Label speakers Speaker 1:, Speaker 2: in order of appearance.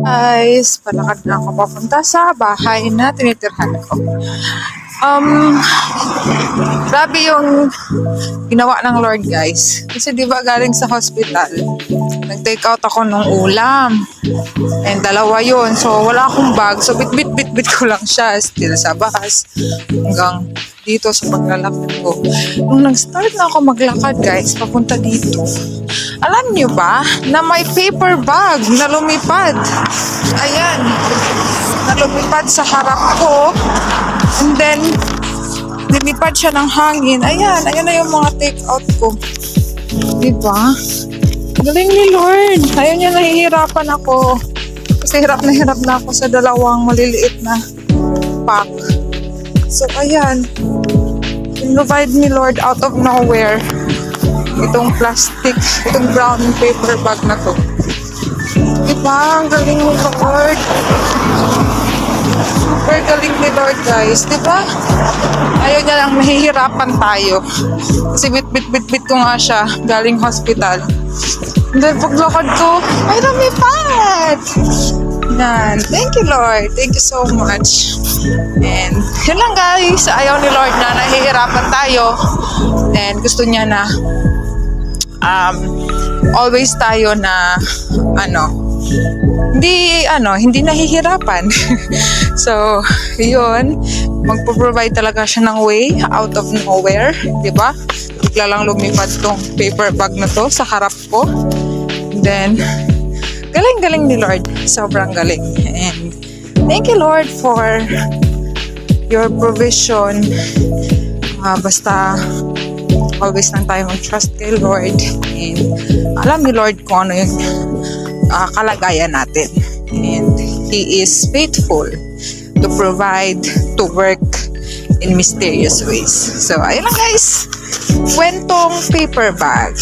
Speaker 1: Guys, palakad na ako papunta sa bahay na tinitirhan ko. Grabe yung ginawa ng Lord, guys. Kasi di ba galing sa hospital, nag-take out ako ng ulam. And dalawa yun. So, wala akong bag. So, bit ko lang siya. Still sa bus. Hanggang dito sa paglalakad ko. Nung nag-start na ako maglakad, guys, papunta dito. Alam nyo ba na may paper bag na lumipad? Ayan. Na lumipad sa harap ko. And then, lumipad siya ng hangin. Ayan. Ayan na yung mga take out ko. Diba? Galing ni Lord. Ayun niya, nahihirapan ako. Kasi hirap na ako sa dalawang maliliit na pack. So, ayan. Provide ni Lord out of nowhere. Itong plastic, itong brown paper bag na to. Diba? Ang galing ni Lord. Super galing ni Lord, guys. Diba? Ayaw niya lang, mahihirapan tayo. Kasi bit ko nga siya galing hospital. And then paglakad ko, ay lumipad! Yan. Thank you, Lord. Thank you so much. And yun lang, guys. Ayaw ni Lord na nahihirapan tayo. And gusto niya na always tayo na hindi nahihirapan. So, yun. Magpo-provide talaga siya ng way out of nowhere. Diba? Bigla lang lumipad tong paper bag na to sa harap ko. And then, galing ni Lord. Sobrang galing. And thank you, Lord, for your provision. Basta always lang tayo mag-trust kay Lord. And alam ni Lord kung ano yung kalagayan natin. And He is faithful to provide, to work in mysterious ways. So, ayun lang, guys. Kwentong paper bag.